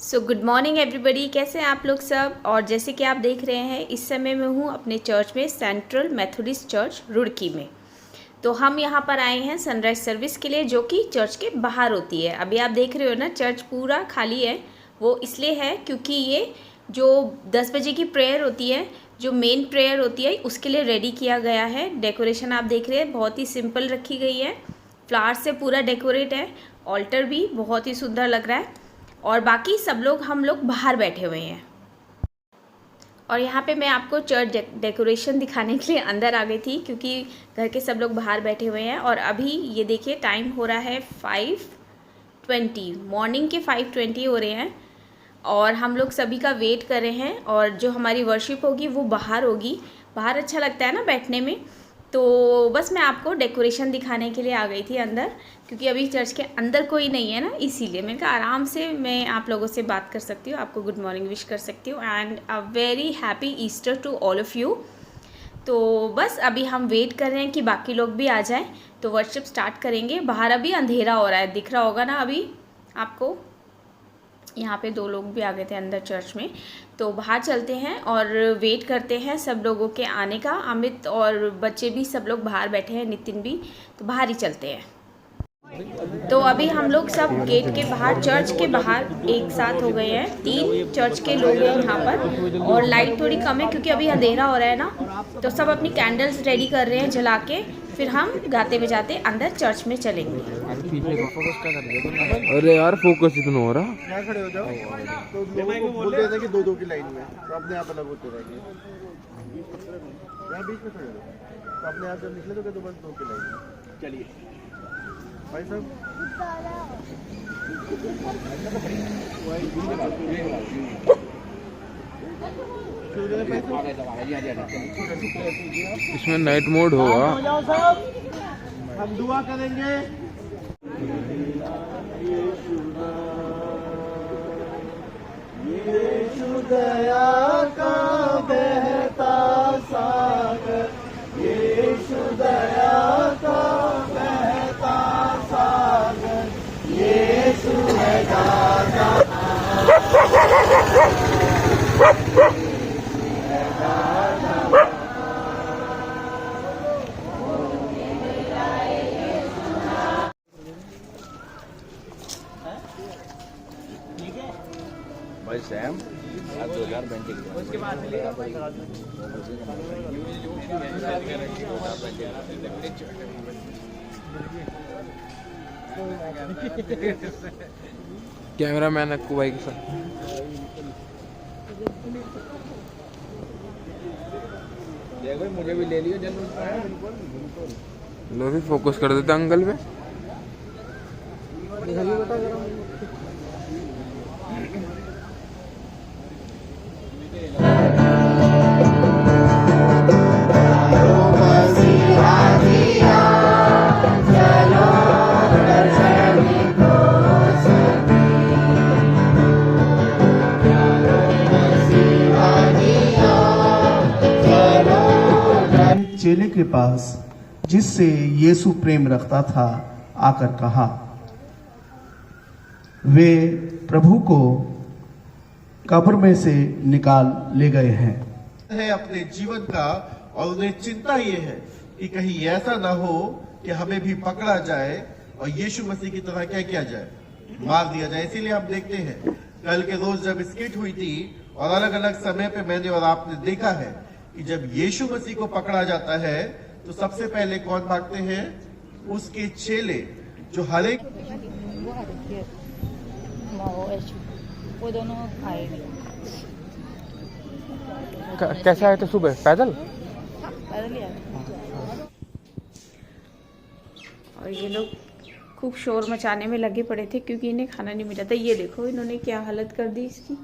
So good morning everybody, कैसे हैं आप लोग सब। और जैसे कि आप देख रहे हैं इस समय मैं हूँ अपने चर्च में, सेंट्रल मेथोडिस्ट चर्च रुड़की में। तो हम यहाँ पर आए हैं सनराइज सर्विस के लिए, जो कि चर्च के बाहर होती है। अभी आप देख रहे हो ना, चर्च पूरा खाली है। वो इसलिए है क्योंकि ये जो 10 बजे की प्रेयर होती है, जो मेन प्रेयर होती है, उसके लिए रेडी किया गया है। डेकोरेशन आप देख रहे हैं बहुत ही सिंपल रखी गई है, फ्लावर से पूरा डेकोरेट है। ऑल्टर भी बहुत ही सुंदर लग रहा है और बाकी सब लोग हम लोग बाहर बैठे हुए हैं। और यहाँ पे मैं आपको चर्च डेकोरेशन दिखाने के लिए अंदर आ गई थी, क्योंकि घर के सब लोग बाहर बैठे हुए हैं। और अभी ये देखिए टाइम हो रहा है 5:20, मॉर्निंग के 5:20 हो रहे हैं और हम लोग सभी का वेट कर रहे हैं। और जो हमारी वर्शिप होगी वो बाहर होगी। बाहर अच्छा लगता है ना बैठने में। तो बस मैं आपको डेकोरेशन दिखाने के लिए आ गई थी अंदर, क्योंकि अभी चर्च के अंदर कोई नहीं है ना, इसीलिए मैंने कहा आराम से मैं आप लोगों से बात कर सकती हूँ, आपको गुड मॉर्निंग विश कर सकती हूँ। And a very happy Easter to all of you. तो बस अभी हम वेट कर रहे हैं कि बाकी लोग भी आ जाएं तो वर्शिप स्टार्ट करेंगे। बाहर अभी अंधेरा हो रहा है, दिख रहा होगा ना अभी आपको। यहाँ पे 2 लोग भी आ गए थे अंदर चर्च में। तो बाहर चलते हैं और वेट करते हैं सब लोगों के आने का। अमित और बच्चे भी सब लोग बाहर बैठे हैं, नितिन भी। तो बाहर ही चलते हैं। तो अभी हम लोग सब गेट के बाहर, चर्च के बाहर एक साथ हो गए हैं। 3 चर्च के लोग हैं यहाँ पर और लाइट थोड़ी कम है क्योंकि अभी अंधेरा हो रहा है ना। तो सब अपनी कैंडल्स रेडी कर रहे हैं जला के, फिर हम गाते बजाते अंदर चर्च में चलेंगे। अरे यार फोकस इतना हो रहा। यहाँ खड़े हो जाओ तो लोगों को बोल रहे थे कि 2-2 की लाइन में, तो अपने आप अलग होते रहेंगे। यहाँ बीच में खड़े हो तो अपने आप जब निकले तो बस 2 की लाइन में। चलिए भाई साहब, इसमें नाइट मोड होगा। हम दुआ करेंगे। यीशु दया का बहता सागर, यीशु दया का बहता सागर, यीशु है दाता। भाई सैम 2025 उसके बाद कैमरा मैन अक्कू भाई के साथ। देखो मुझे भी ले लियो जल्दी। लो भी फोकस कर देते अंकल पे। चेले के पास जिससे यीशु प्रेम रखता था आकर कहा, वे प्रभु को कब्र में से निकाल ले गए हैं। है अपने जीवन का, और उन्हें चिंता ये है कि कहीं ऐसा ना हो कि हमें भी पकड़ा जाए और यीशु मसीह की तरह क्या किया जाए, मार दिया जाए। इसीलिए हम देखते हैं कल के रोज जब स्किट हुई थी और अलग अलग समय पे मैंने और आपने देखा है कि जब यीशु मसीह को पकड़ा जाता है तो सबसे पहले कौन भागते हैं? उसके चेले, जो हर एक वो दोनों आए। कैसे आए थे सुबह? पैदल? पैदल ही आए। और ये लोग खूब शोर मचाने में लगे पड़े थे क्योंकि इन्हें खाना नहीं मिला था। ये देखो इन्होंने क्या हालत कर दी इसकी,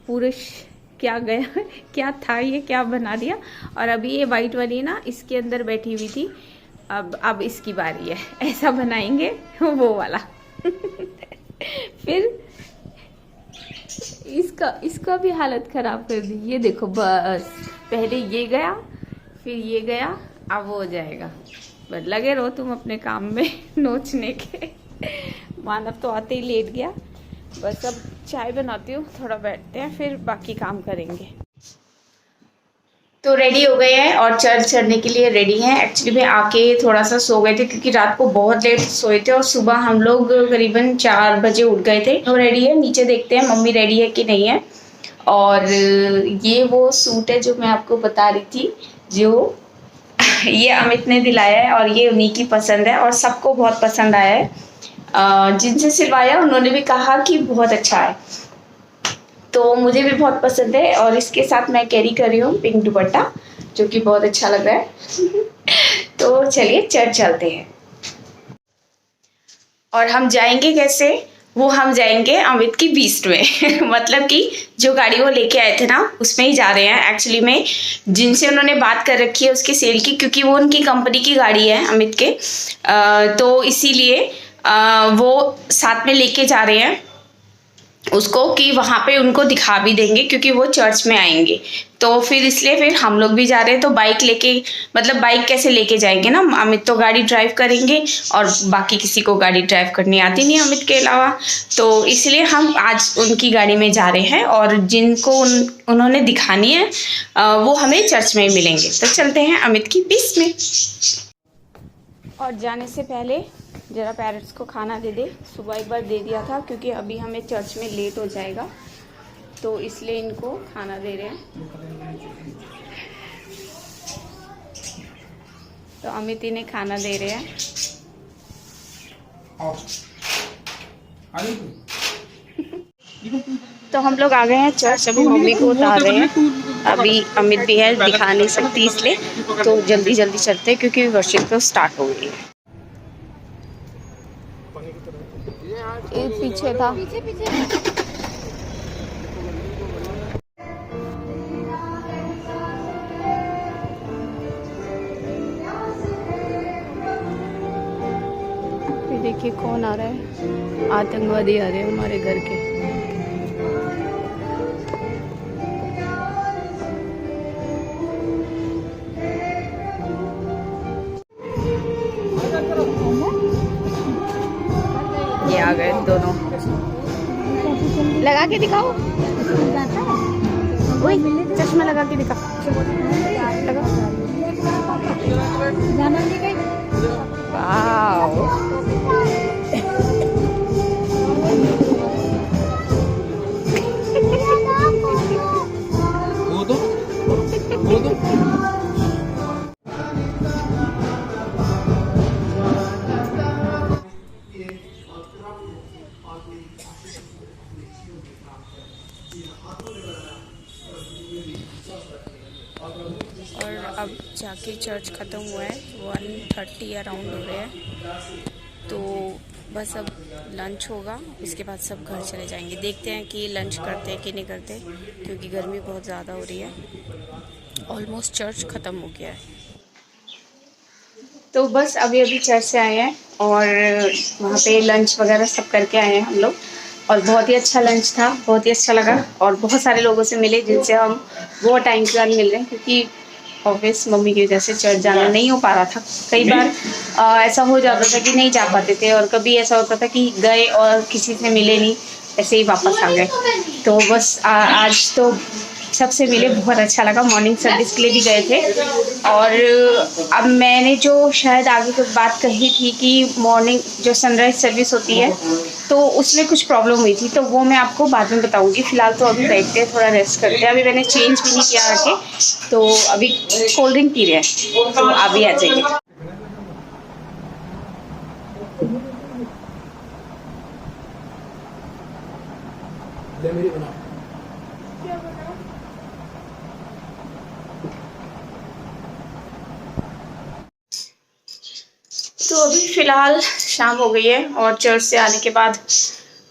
पूरे क्या गया क्या था ये, क्या बना दिया। और अभी ये वाइट वाली ना इसके अंदर बैठी हुई थी, अब इसकी बारी है, ऐसा बनाएंगे वो वाला फिर इसका भी हालत खराब कर दी। ये देखो, बस पहले ये गया फिर ये गया, अब वो हो जाएगा। बस लगे रहो तुम अपने काम में नोचने के। मानव तो आते ही लेट गया। बस अब चाय बनाती हूँ, थोड़ा बैठते हैं, फिर बाकी काम करेंगे। तो रेडी हो गए हैं और चर्च चढ़ने के लिए रेडी हैं। एक्चुअली में आके थोड़ा सा सो गए थे क्योंकि रात को बहुत लेट सोए थे और सुबह हम लोग करीबन 4 बजे उठ गए थे। तो रेडी है, नीचे देखते हैं मम्मी रेडी है कि नहीं है। और ये वो सूट है जो मैं आपको बता रही थी, जो ये अमित ने दिलाया है और ये उन्हीं की पसंद है और सबको बहुत पसंद आया है। जिनसे सिलवाया उन्होंने भी कहा कि बहुत अच्छा है, तो मुझे भी बहुत पसंद है। और इसके साथ मैं कैरी कर रही हूँ पिंक दुपट्टा, जो कि बहुत अच्छा लग रहा है। तो चलिए चर्च चलते हैं। और हम जाएंगे कैसे, वो हम जाएंगे अमित की बीस्ट में। मतलब कि जो गाड़ी वो लेके आए थे ना, उसमें ही जा रहे हैं। एक्चुअली में जिनसे उन्होंने बात कर रखी है उसके सेल की, क्योंकि वो उनकी कंपनी की गाड़ी है अमित के, तो इसीलिए वो साथ में लेके जा रहे हैं उसको कि वहाँ पे उनको दिखा भी देंगे, क्योंकि वो चर्च में आएंगे। तो फिर इसलिए फिर हम लोग भी जा रहे हैं। तो बाइक लेके, मतलब बाइक कैसे लेके जाएंगे ना, अमित तो गाड़ी ड्राइव करेंगे और बाकी किसी को गाड़ी ड्राइव करनी आती नहीं अमित के अलावा, तो इसलिए हम आज उनकी गाड़ी में जा रहे हैं। और जिनको उन्होंने दिखानी है वो हमें चर्च में मिलेंगे। तो चलते हैं अमित की बीस में। और जाने से पहले ज़रा पेरेंट्स को खाना दे दे। सुबह एक बार दे दिया था क्योंकि अभी हमें चर्च में लेट हो जाएगा, तो इसलिए इनको खाना दे रहे हैं। तो अमित इन्हें खाना दे रहे हैं। तो हम लोग आ गए हैं चर्च, अभी मम्मी को उतार रहे हैं। अभी अमित भी है, दिखा नहीं सकती इसलिए, तो जल्दी जल्दी चलते हैं क्योंकि वर्शिप तो स्टार्ट हो गई है। पीछे था देखिए कौन आ रहा है, आतंकवादी आ रहे हैं हमारे घर के। ये आ गए दोनों, लगा के दिखाओ। ओए चश्मा लगा के दिखा, लगा। वाओ वो दो और अब जाके चर्च ख़त्म हुआ है, 1:30 अराउंड हो रहे हैं। तो बस अब लंच होगा, इसके बाद सब घर चले जाएंगे। देखते हैं कि लंच करते हैं कि नहीं करते, क्योंकि गर्मी बहुत ज़्यादा हो रही है। ऑलमोस्ट चर्च ख़त्म हो गया है। तो बस अभी चर्च से आए हैं और वहाँ पे लंच वगैरह सब करके आए हैं हम लोग, और बहुत ही अच्छा लंच था, बहुत ही अच्छा लगा। और बहुत सारे लोगों से मिले जिनसे हम बहुत टाइम के बाद मिल रहे हैं, क्योंकि ऑब्वियस मम्मी की वजह से चर्च जाना नहीं हो पा रहा था। कई बार ऐसा हो जाता था कि नहीं जा पाते थे, और कभी ऐसा होता था कि गए और किसी से मिले नहीं, ऐसे ही वापस आ गए। तो बस आज तो सबसे मिले, बहुत अच्छा लगा। मॉर्निंग सर्विस के लिए भी गए थे। और अब मैंने जो शायद आगे कुछ बात कही थी कि मॉर्निंग जो सनराइज़ सर्विस होती है तो उसमें कुछ प्रॉब्लम हुई थी, तो वो मैं आपको बाद में बताऊंगी। फ़िलहाल तो अभी बैठते हैं, थोड़ा रेस्ट करते हैं। अभी मैंने चेंज भी नहीं किया आके, तो अभी कोल्ड ड्रिंक पी रहे हैं, तो अभी आ जाइए। तो अभी फ़िलहाल शाम हो गई है और चर्च से आने के बाद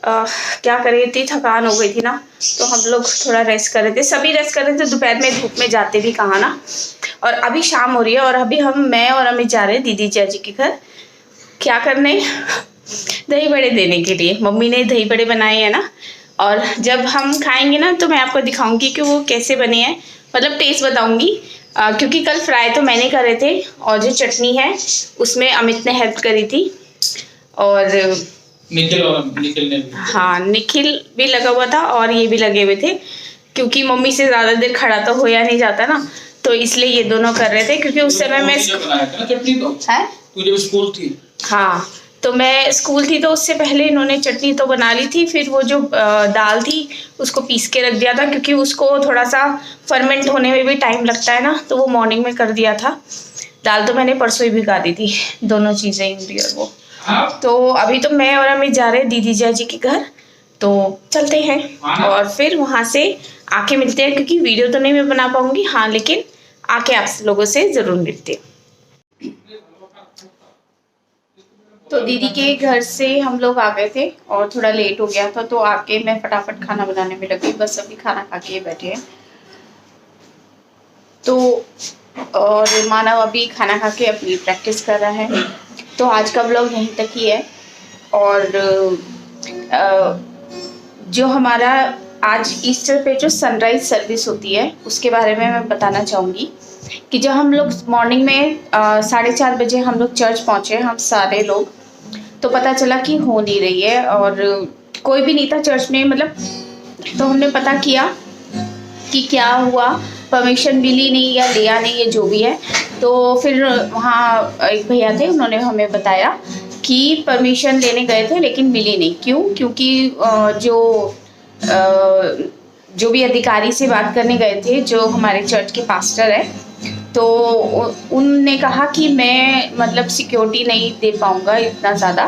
क्या करें, इतनी थकान हो गई थी ना, तो हम लोग थोड़ा रेस्ट कर रहे थे। सभी रेस्ट कर रहे थे, दोपहर में धूप में जाते भी कहाँ ना। और अभी शाम हो रही है और अभी मैं और अमित जा रहे हैं दीदी चाची के घर। क्या करने, दही बड़े देने के लिए। मम्मी ने दही बड़े बनाए हैं ना, और जब हम खाएंगे ना तो मैं आपको दिखाऊंगी कि वो कैसे बने हैं, मतलब टेस्ट बताऊंगी। क्योंकि कल फ्राई तो मैंने करे थे और जो चटनी है उसमें अमित ने हेल्प करी थी। और निखिल ने भी। हाँ, निखिल भी लगा हुआ था और ये भी लगे हुए थे, क्योंकि मम्मी से ज़्यादा देर खड़ा तो होया नहीं जाता ना, तो इसलिए ये दोनों कर रहे थे। क्योंकि उस समय मैं बनाया था ना चटनी, तो है तू जब स्कूल थी। हाँ, तो मैं स्कूल थी तो उससे पहले इन्होंने चटनी तो बना ली थी। फिर वो जो दाल थी उसको पीस के रख दिया था, क्योंकि उसको थोड़ा सा फर्मेंट होने में भी टाइम लगता है ना, तो वो मॉर्निंग में कर दिया था। दाल तो मैंने परसों ही भिगा दी थी, दोनों चीज़ें इमली और वो। तो अभी तो मैं और अमित जा रहे हैं दीदी जी के घर, तो चलते हैं और फिर वहाँ से आके मिलते हैं। क्योंकि वीडियो तो नहीं मैं बना पाऊँगी, हाँ, लेकिन आके आप लोगों से ज़रूर मिलते हैं। तो दीदी के घर से हम लोग आ गए थे और थोड़ा लेट हो गया था, तो आके मैं फटाफट खाना बनाने में लगी। बस अभी खाना खा के बैठे हैं। तो और मानव अभी खाना खा के अपनी प्रैक्टिस कर रहा है। तो आज का व्लॉग यहीं तक ही है। और जो हमारा आज ईस्टर पे जो सनराइज सर्विस होती है उसके बारे में मैं बताना चाहूँगी कि जब हम लोग मॉर्निंग में 4:30 बजे हम लोग चर्च पहुँचे, हम सारे लोग, तो पता चला कि हो नहीं रही है और कोई भी नहीं था चर्च में, मतलब। तो हमने पता किया कि क्या हुआ, परमिशन मिली नहीं या लिया नहीं, ये जो भी है। तो फिर वहाँ एक भैया थे, उन्होंने हमें बताया कि परमिशन लेने गए थे लेकिन मिली नहीं। क्यों? क्योंकि जो भी अधिकारी से बात करने गए थे, जो हमारे चर्च के पास्टर है, तो उनने कहा कि मैं मतलब सिक्योरिटी नहीं दे पाऊँगा इतना ज़्यादा,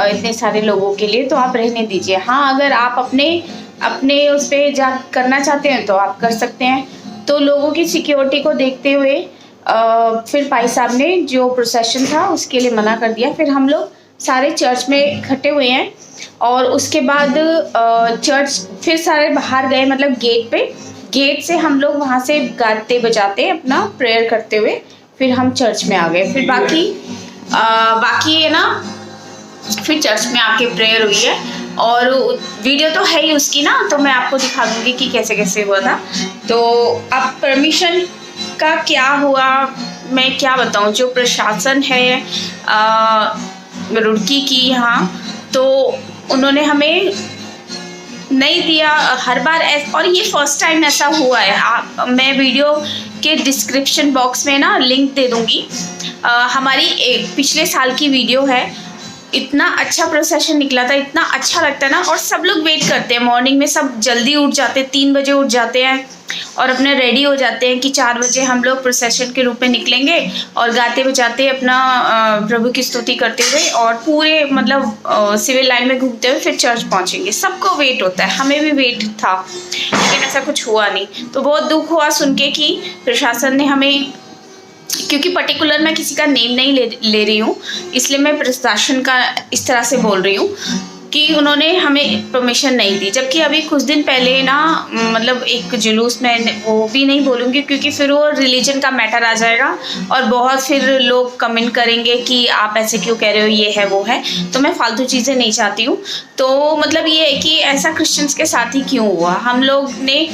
इतने सारे लोगों के लिए, तो आप रहने दीजिए। हाँ, अगर आप अपने उस पर जा करना चाहते हैं तो आप कर सकते हैं। तो लोगों की सिक्योरिटी को देखते हुए फिर भाई साहब ने जो प्रोसेशन था उसके लिए मना कर दिया। फिर हम लोग सारे चर्च में इकट्ठे हुए हैं और उसके बाद चर्च फिर सारे बाहर गए, मतलब गेट से हम लोग वहाँ से गाते बजाते अपना प्रेयर करते हुए फिर हम चर्च में आ गए। फिर बाकी है ना, फिर चर्च में आके प्रेयर हुई है और वीडियो तो है ही उसकी ना, तो मैं आपको दिखा दूँगी कि कैसे कैसे हुआ था। तो अब परमिशन का क्या हुआ मैं क्या बताऊँ, जो प्रशासन है रुड़की की यहाँ, तो उन्होंने हमें नहीं दिया हर बार। और ये फर्स्ट टाइम ऐसा हुआ है। मैं वीडियो के डिस्क्रिप्शन बॉक्स में ना लिंक दे दूँगी, हमारी एक पिछले साल की वीडियो है। इतना अच्छा प्रोसेशन निकला था, इतना अच्छा लगता है ना। और सब लोग वेट करते हैं, मॉर्निंग में सब जल्दी उठ जाते हैं, 3 बजे उठ जाते हैं और अपने रेडी हो जाते हैं कि 4 बजे हम लोग प्रोसेशन के रूप में निकलेंगे और गाते बजाते अपना प्रभु की स्तुति करते हुए और पूरे मतलब सिविल लाइन में घूमते हुए फिर चर्च पहुंचेंगे। सबको वेट होता है, हमें भी वेट था, लेकिन ऐसा कुछ हुआ नहीं। तो बहुत दुख हुआ सुन के कि प्रशासन ने हमें, क्योंकि पर्टिकुलर मैं किसी का नेम नहीं ले रही हूँ, इसलिए मैं प्रशासन का इस तरह से बोल रही हूँ कि उन्होंने हमें परमिशन नहीं दी। जबकि अभी कुछ दिन पहले ना मतलब एक जुलूस में, वो भी नहीं बोलूँगी क्योंकि फिर वो रिलीजन का मैटर आ जाएगा और बहुत फिर लोग कमेंट करेंगे कि आप ऐसे क्यों कह रहे हो, ये है वो है। तो मैं फालतू चीज़ें नहीं चाहती हूँ। तो मतलब ये है कि ऐसा क्रिश्चियंस के साथ ही क्यों हुआ। हम लोग ने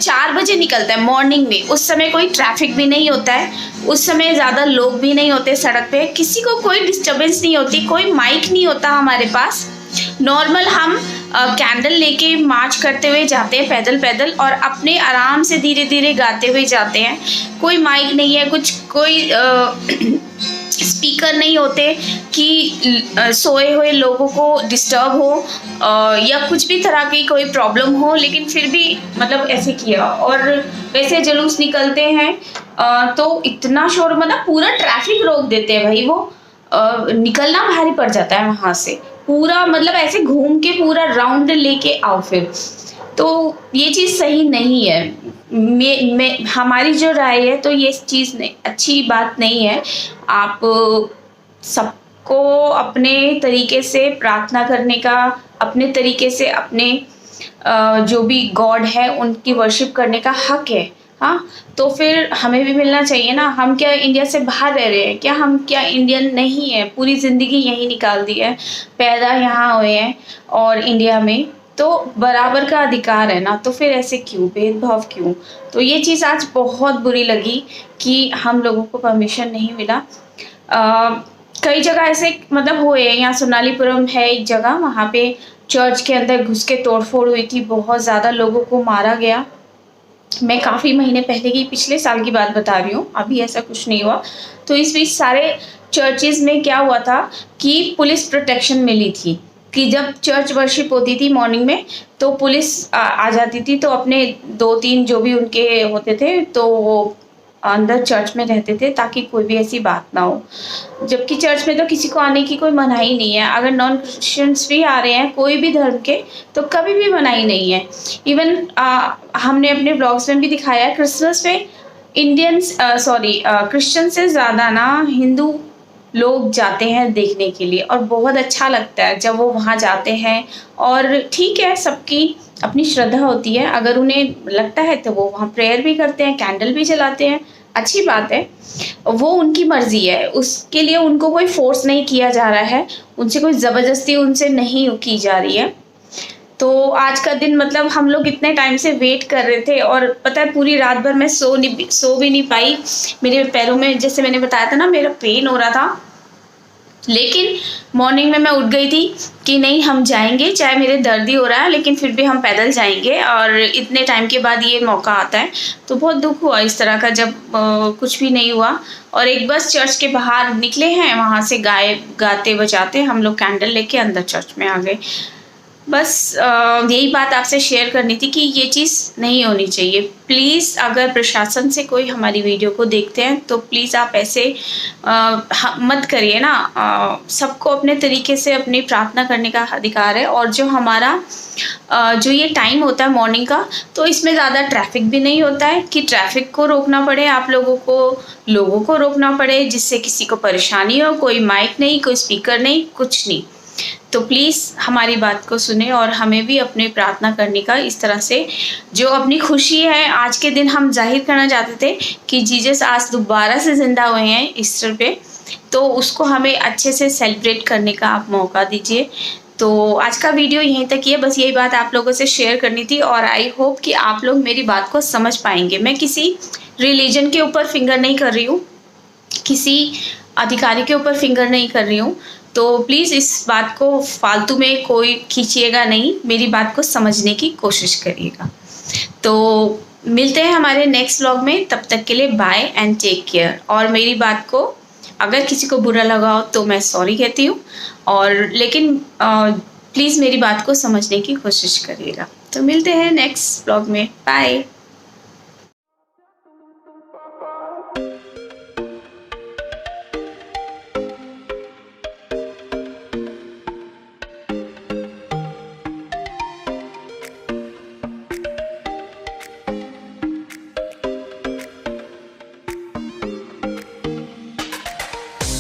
4 बजे निकलता है मॉर्निंग में, उस समय कोई ट्रैफिक भी नहीं होता है, उस समय ज़्यादा लोग भी नहीं होते सड़क पे, किसी को कोई डिस्टर्बेंस नहीं होती, कोई माइक नहीं होता हमारे पास। नॉर्मल हम कैंडल लेके मार्च करते हुए जाते हैं पैदल पैदल और अपने आराम से धीरे धीरे गाते हुए जाते हैं। कोई माइक नहीं है, कोई स्पीकर नहीं होते कि सोए हुए लोगों को डिस्टर्ब हो या कुछ भी तरह की कोई प्रॉब्लम हो। लेकिन फिर भी मतलब ऐसे किया। और वैसे जुलूस निकलते हैं तो इतना शोर, मतलब पूरा ट्रैफिक रोक देते हैं भाई, वो निकलना भारी पड़ जाता है वहाँ से। पूरा मतलब ऐसे घूम के पूरा राउंड लेके आओ फिर, तो ये चीज़ सही नहीं है। हमारी जो राय है तो ये चीज़ अच्छी बात नहीं है। आप सबको अपने तरीके से प्रार्थना करने का, अपने तरीके से अपने जो भी गॉड है उनकी वर्शिप करने का हक है। हाँ, तो फिर हमें भी मिलना चाहिए ना। हम क्या इंडिया से बाहर रह रहे हैं क्या? हम क्या इंडियन नहीं है? पूरी ज़िंदगी यहीं निकाल दी है, पैदा यहाँ हुए हैं और इंडिया में, तो बराबर का अधिकार है ना। तो फिर ऐसे क्यों, भेदभाव क्यों? तो ये चीज़ आज बहुत बुरी लगी कि हम लोगों को परमिशन नहीं मिला। कई जगह ऐसे मतलब हुए हैं। यहाँ सोनालीपुरम है एक जगह, वहाँ पे चर्च के अंदर घुस के तोड़फोड़ हुई थी, बहुत ज़्यादा लोगों को मारा गया। मैं काफ़ी महीने पहले की, पिछले साल की बात बता रही हूँ, अभी ऐसा कुछ नहीं हुआ। तो इस बीच सारे चर्चेज़ में क्या हुआ था कि पुलिस प्रोटेक्शन मिली थी कि जब चर्च वर्शिप होती थी मॉर्निंग में तो पुलिस आ जाती थी, तो अपने 2-3 जो भी उनके होते थे तो वो अंदर चर्च में रहते थे ताकि कोई भी ऐसी बात ना हो। जबकि चर्च में तो किसी को आने की कोई मनाही नहीं है। अगर नॉन क्रिश्चियंस भी आ रहे हैं कोई भी धर्म के, तो कभी भी मनाही नहीं है। इवन हमने अपने ब्लॉग्स में भी दिखाया है, क्रिसमस पे क्रिश्चियन से ज़्यादा ना हिंदू लोग जाते हैं देखने के लिए, और बहुत अच्छा लगता है जब वो वहाँ जाते हैं। और ठीक है, सबकी अपनी श्रद्धा होती है, अगर उन्हें लगता है तो वो वहाँ प्रेयर भी करते हैं, कैंडल भी जलाते हैं, अच्छी बात है, वो उनकी मर्जी है। उसके लिए उनको कोई फोर्स नहीं किया जा रहा है, उनसे कोई ज़बरदस्ती उनसे नहीं की जा रही है। तो आज का दिन मतलब हम लोग इतने टाइम से वेट कर रहे थे, और पता है पूरी रात भर मैं सो भी नहीं पाई। मेरे पैरों में, जैसे मैंने बताया था ना, मेरा पेन हो रहा था, लेकिन मॉर्निंग में मैं उठ गई थी कि नहीं हम जाएंगे, चाहे मेरे दर्द ही हो रहा है लेकिन फिर भी हम पैदल जाएंगे। और इतने टाइम के बाद ये मौका आता है तो बहुत दुख हुआ इस तरह का, जब कुछ भी नहीं हुआ। और एक बस चर्च के बाहर निकले हैं, वहाँ से गाते बजाते हम लोग कैंडल लेके अंदर चर्च में आ गए। बस यही बात आपसे शेयर करनी थी कि ये चीज़ नहीं होनी चाहिए। प्लीज़ अगर प्रशासन से कोई हमारी वीडियो को देखते हैं तो प्लीज़ आप ऐसे मत करिए ना। सबको अपने तरीके से अपनी प्रार्थना करने का अधिकार है। और जो हमारा जो ये टाइम होता है मॉर्निंग का, तो इसमें ज़्यादा ट्रैफिक भी नहीं होता है कि ट्रैफिक को रोकना पड़े, आप लोगों को रोकना पड़े, जिससे किसी को परेशानी हो। कोई माइक नहीं, कोई स्पीकर नहीं, कुछ नहीं। तो प्लीज़ हमारी बात को सुने और हमें भी अपनी प्रार्थना करने का इस तरह से, जो अपनी खुशी है आज के दिन हम जाहिर करना चाहते थे कि जीसस आज दोबारा से ज़िंदा हुए हैं ईस्टर पे, तो उसको हमें अच्छे से सेलिब्रेट करने का आप मौका दीजिए। तो आज का वीडियो यहीं तक ही है, बस यही बात आप लोगों से शेयर करनी थी, और आई होप कि आप लोग मेरी बात को समझ पाएंगे। मैं किसी रिलीजन के ऊपर फिंगर नहीं कर रही हूँ, किसी अधिकारी के ऊपर फिंगर नहीं कर रही हूँ। तो प्लीज़ इस बात को फालतू में कोई खींचिएगा नहीं, मेरी बात को समझने की कोशिश करिएगा। तो मिलते हैं हमारे नेक्स्ट व्लॉग में, तब तक के लिए बाय एंड टेक केयर। और मेरी बात को अगर किसी को बुरा लगा हो तो मैं सॉरी कहती हूँ, और लेकिन प्लीज़ मेरी बात को समझने की कोशिश करिएगा। तो मिलते हैं नेक्स्ट व्लॉग में, बाय।